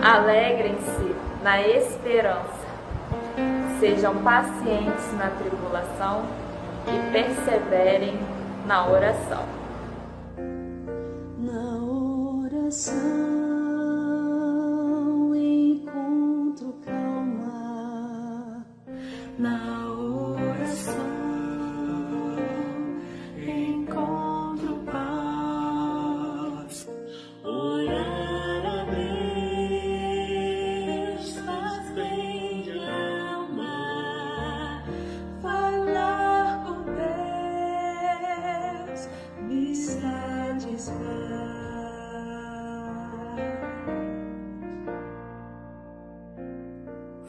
Alegrem-se na esperança, sejam pacientes na tribulação e perseverem na oração. Na oração encontro calma, na oração encontro paz. Orar a Deus faz bem de alma, falar com Deus me satisfaz.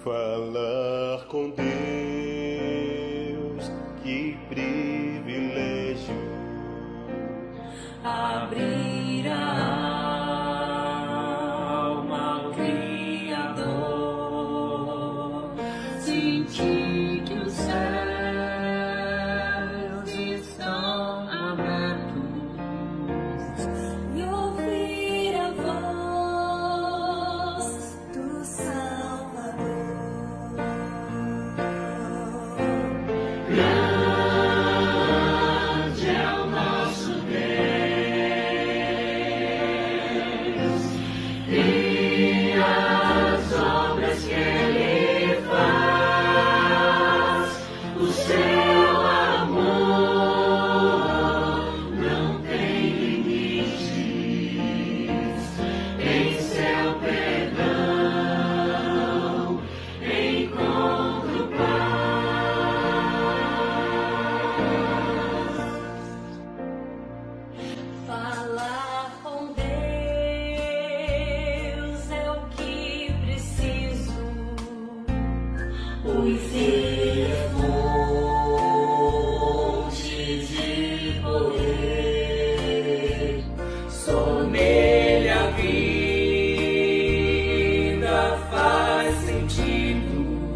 Falar com Deus, que privilégio. Abrir a alma ao Criador, sentir que os céus estão abertos e ouvir a voz do Salvador. Grande é o nosso Deus e as obras que Ele faz. O seu amor não tem limites. Em seu perdão encontro paz. Falar com Deus é o que preciso, pois Ele é fonte de poder. Só nele a vida faz sentido,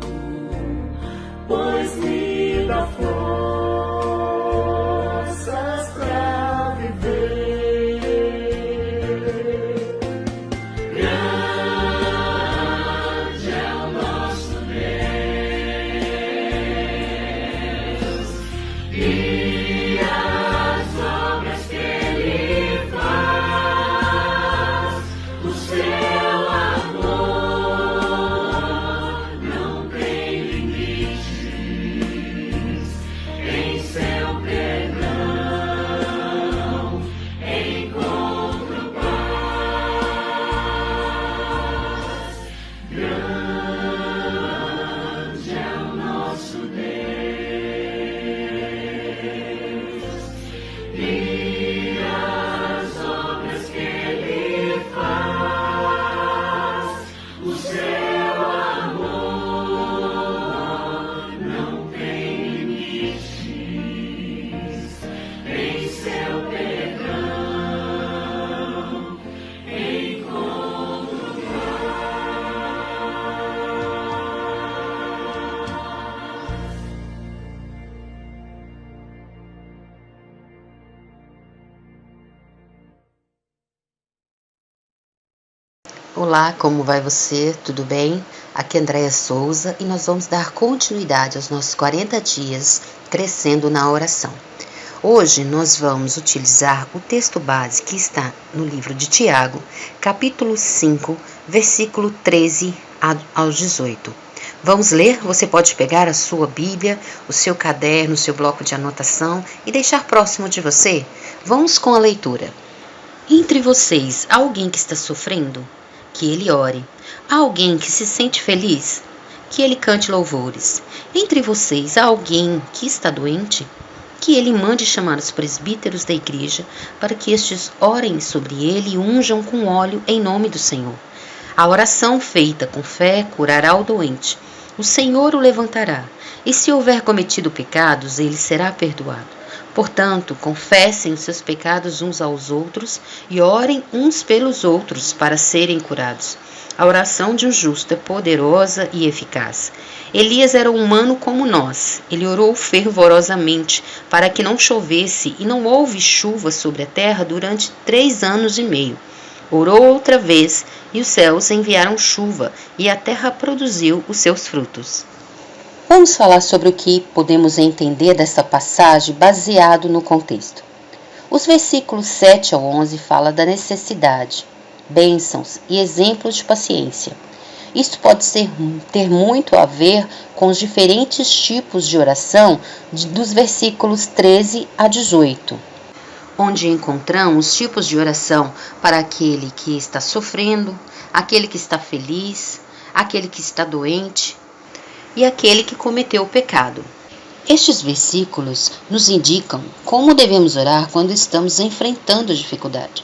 pois me dá forças pra viver. Grande é o nosso Deus e as obras que Ele faz. O seu amor não tem limites. Em seu perdão encontro paz. Grande é o nosso Deus e as obras que Ele faz. O seu amor não tem limites. Em seu perdão encontro Olá, como vai você? Tudo bem? Aqui é Andréia Souza e nós vamos dar continuidade aos nossos 40 dias crescendo na oração. Hoje nós vamos utilizar o texto base que está no livro de Tiago, capítulo 5, versículo 13 aos 18. Vamos ler? Você pode pegar a sua Bíblia, o seu caderno, o seu bloco de anotação e deixar próximo de você? Vamos com a leitura. Entre vocês, há alguém que está sofrendo? Que ele ore. Há alguém que se sente feliz? Que ele cante louvores. Entre vocês, há alguém que está doente? Que ele mande chamar os presbíteros da igreja para que estes orem sobre ele e unjam com óleo em nome do Senhor. A oração feita com fé curará o doente. O Senhor o levantará, e se houver cometido pecados, ele será perdoado. Portanto, confessem os seus pecados uns aos outros e orem uns pelos outros para serem curados. A oração de um justo é poderosa e eficaz. Elias era humano como nós. Ele orou fervorosamente para que não chovesse e não houve chuva sobre a terra durante 3 anos e meio. Orou outra vez, e os céus enviaram chuva, e a terra produziu os seus frutos. Vamos falar sobre o que podemos entender dessa passagem baseado no contexto. Os versículos 7 ao 11 falam da necessidade, bênçãos e exemplos de paciência. Isto pode ter muito a ver com os diferentes tipos de oração dos versículos 13 a 18, onde encontramos tipos de oração para aquele que está sofrendo, aquele que está feliz, aquele que está doente e aquele que cometeu o pecado. Estes versículos nos indicam como devemos orar quando estamos enfrentando dificuldade.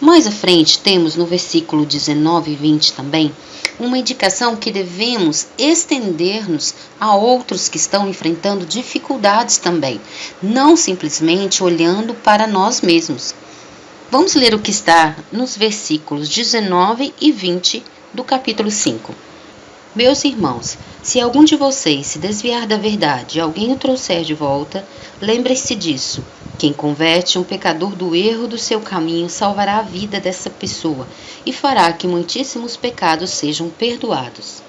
Mais à frente temos no versículo 19 e 20 também uma indicação que devemos estender-nos a outros que estão enfrentando dificuldades também, não simplesmente olhando para nós mesmos. Vamos ler o que está nos versículos 19 e 20 do capítulo 5. Meus irmãos, se algum de vocês se desviar da verdade e alguém o trouxer de volta, lembre-se disso. Quem converte um pecador do erro do seu caminho salvará a vida dessa pessoa e fará que muitíssimos pecados sejam perdoados.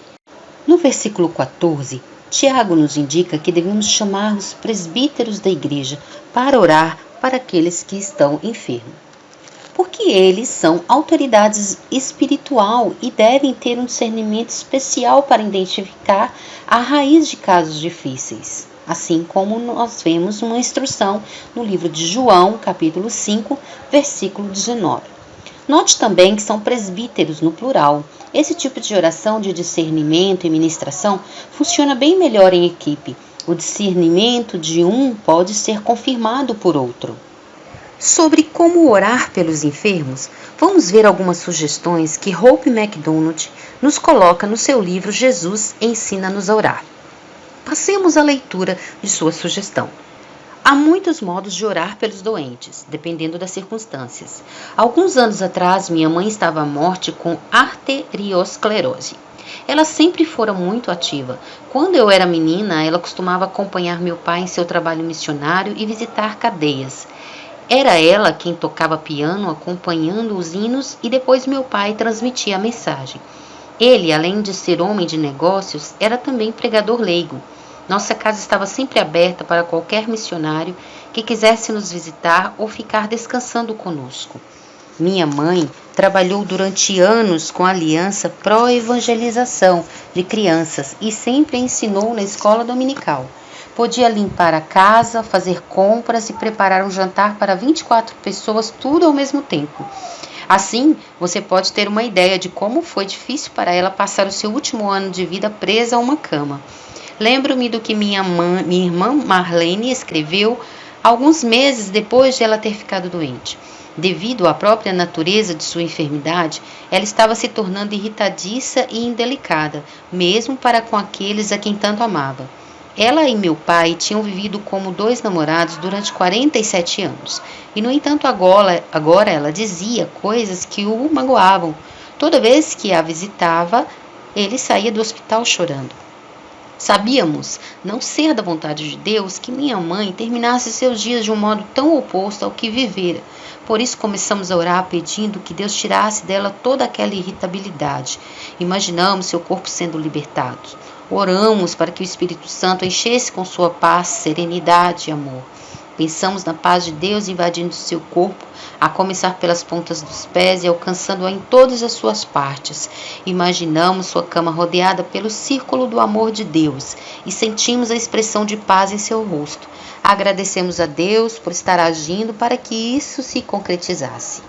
No versículo 14, Tiago nos indica que devemos chamar os presbíteros da igreja para orar para aqueles que estão enfermos, porque eles são autoridades espiritual e devem ter um discernimento especial para identificar a raiz de casos difíceis, assim como nós vemos uma instrução no livro de João, capítulo 5, versículo 19. Note também que são presbíteros no plural. Esse tipo de oração de discernimento e ministração funciona bem melhor em equipe. O discernimento de um pode ser confirmado por outro. Sobre como orar pelos enfermos, vamos ver algumas sugestões que Hope McDonald nos coloca no seu livro Jesus Ensina-nos a Orar. Passemos à leitura de sua sugestão. Há muitos modos de orar pelos doentes, dependendo das circunstâncias. Alguns anos atrás, minha mãe estava à morte com arteriosclerose. Ela sempre fora muito ativa. Quando eu era menina, ela costumava acompanhar meu pai em seu trabalho missionário e visitar cadeias. Era ela quem tocava piano, acompanhando os hinos, e depois meu pai transmitia a mensagem. Ele, além de ser homem de negócios, era também pregador leigo. Nossa casa estava sempre aberta para qualquer missionário que quisesse nos visitar ou ficar descansando conosco. Minha mãe trabalhou durante anos com a Aliança Pró-Evangelização de Crianças e sempre ensinou na escola dominical. Podia limpar a casa, fazer compras e preparar um jantar para 24 pessoas, tudo ao mesmo tempo. Assim, você pode ter uma ideia de como foi difícil para ela passar o seu último ano de vida presa a uma cama. Lembro-me do que minha irmã Marlene escreveu alguns meses depois de ela ter ficado doente. Devido à própria natureza de sua enfermidade, ela estava se tornando irritadiça e indelicada, mesmo para com aqueles a quem tanto amava. Ela e meu pai tinham vivido como dois namorados durante 47 anos. E, no entanto, agora ela dizia coisas que o magoavam. Toda vez que a visitava, ele saía do hospital chorando. Sabíamos, não ser da vontade de Deus, que minha mãe terminasse seus dias de um modo tão oposto ao que vivera. Por isso começamos a orar pedindo que Deus tirasse dela toda aquela irritabilidade. Imaginamos seu corpo sendo libertado. Oramos para que o Espírito Santo enchesse com sua paz, serenidade e amor. Pensamos na paz de Deus invadindo seu corpo, a começar pelas pontas dos pés e alcançando-a em todas as suas partes. Imaginamos sua cama rodeada pelo círculo do amor de Deus e sentimos a expressão de paz em seu rosto. Agradecemos a Deus por estar agindo para que isso se concretizasse.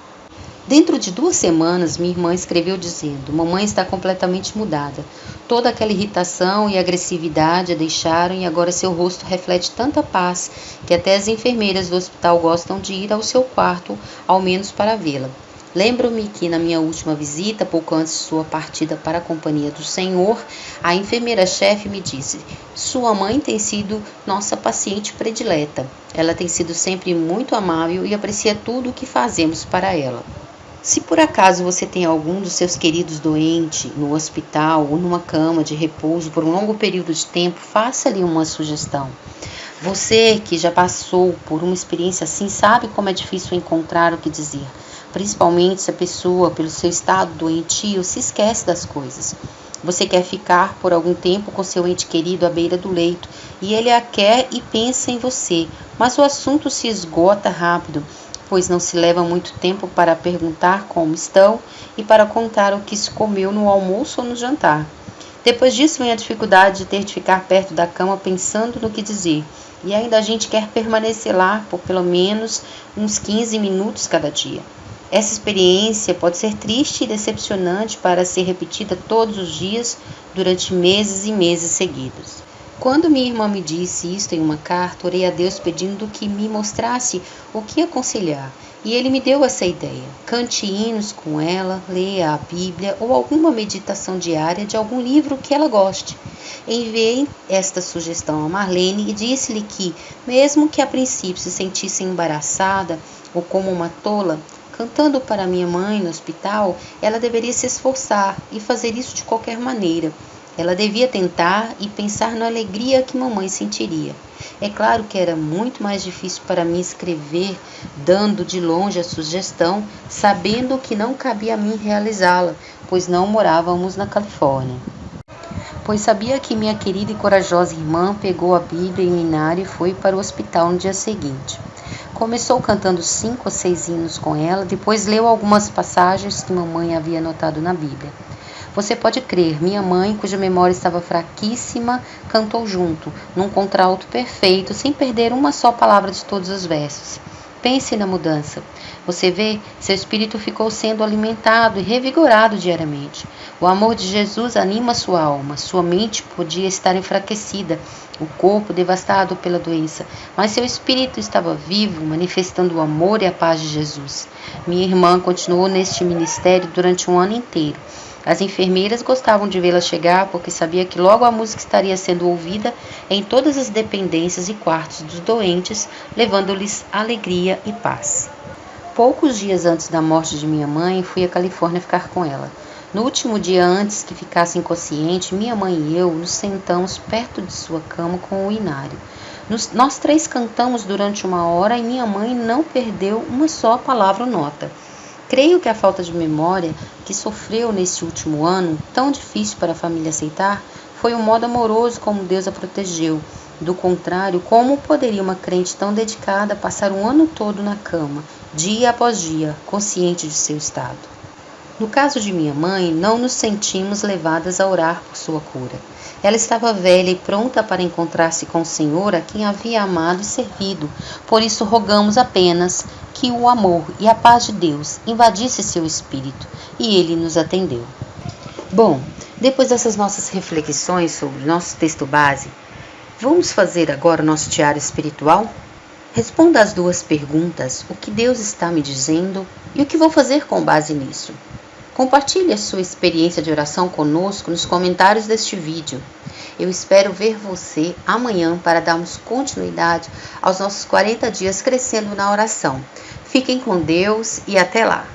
Dentro de 2 semanas, minha irmã escreveu dizendo: mamãe está completamente mudada. Toda aquela irritação e agressividade a deixaram e agora seu rosto reflete tanta paz que até as enfermeiras do hospital gostam de ir ao seu quarto, ao menos para vê-la. Lembro-me que na minha última visita, pouco antes de sua partida para a companhia do Senhor, a enfermeira-chefe me disse: sua mãe tem sido nossa paciente predileta. Ela tem sido sempre muito amável e aprecia tudo o que fazemos para ela. Se por acaso você tem algum dos seus queridos doente no hospital ou numa cama de repouso por um longo período de tempo, faça-lhe uma sugestão. Você que já passou por uma experiência assim sabe como é difícil encontrar o que dizer. principalmente se a pessoa, pelo seu estado doentio, se esquece das coisas. Você quer ficar por algum tempo com seu ente querido à beira do leito, e ele a quer e pensa em você, mas o assunto se esgota rápido, pois não se leva muito tempo para perguntar como estão e para contar o que se comeu no almoço ou no jantar. Depois disso vem a dificuldade de ter de ficar perto da cama pensando no que dizer, e ainda a gente quer permanecer lá por pelo menos uns 15 minutos cada dia. Essa experiência pode ser triste e decepcionante para ser repetida todos os dias durante meses e meses seguidos. Quando minha irmã me disse isto em uma carta, orei a Deus pedindo que me mostrasse o que aconselhar. E ele me deu essa ideia. Cante hinos com ela, leia a Bíblia ou alguma meditação diária de algum livro que ela goste. Enviei esta sugestão a Marlene e disse-lhe que, mesmo que a princípio se sentisse embaraçada ou como uma tola, cantando para minha mãe no hospital, ela deveria se esforçar e fazer isso de qualquer maneira. Ela devia tentar e pensar na alegria que mamãe sentiria. É claro que era muito mais difícil para mim escrever, dando de longe a sugestão, sabendo que não cabia a mim realizá-la, pois não morávamos na Califórnia. Pois sabia que minha querida e corajosa irmã pegou a Bíblia e o inário e foi para o hospital no dia seguinte. Começou cantando 5 ou 6 hinos com ela, depois leu algumas passagens que mamãe havia anotado na Bíblia. Você pode crer, minha mãe, cuja memória estava fraquíssima, cantou junto, num contralto perfeito, sem perder uma só palavra de todos os versos. Pense na mudança. Você vê, seu espírito ficou sendo alimentado e revigorado diariamente. O amor de Jesus anima sua alma. Sua mente podia estar enfraquecida, o corpo devastado pela doença, mas seu espírito estava vivo, manifestando o amor e a paz de Jesus. Minha irmã continuou neste ministério durante um ano inteiro. As enfermeiras gostavam de vê-la chegar porque sabia que logo a música estaria sendo ouvida em todas as dependências e quartos dos doentes, levando-lhes alegria e paz. Poucos dias antes da morte de minha mãe, fui à Califórnia ficar com ela. No último dia antes que ficasse inconsciente, minha mãe e eu nos sentamos perto de sua cama com o inário. Nós 3 cantamos durante 1 hora e minha mãe não perdeu uma só palavra ou nota. Creio que a falta de memória que sofreu nesse último ano, tão difícil para a família aceitar, foi o modo amoroso como Deus a protegeu. Do contrário, como poderia uma crente tão dedicada passar um ano todo na cama, dia após dia, consciente de seu estado? No caso de minha mãe, não nos sentimos levadas a orar por sua cura. Ela estava velha e pronta para encontrar-se com o Senhor a quem havia amado e servido. Por isso rogamos apenas que o amor e a paz de Deus invadisse seu espírito, e ele nos atendeu. Bom, depois dessas nossas reflexões sobre o nosso texto base, vamos fazer agora o nosso diário espiritual? Responda as 2 perguntas: o que Deus está me dizendo e o que vou fazer com base nisso. Compartilhe a sua experiência de oração conosco nos comentários deste vídeo. Eu espero ver você amanhã para darmos continuidade aos nossos 40 dias crescendo na oração. Fiquem com Deus e até lá!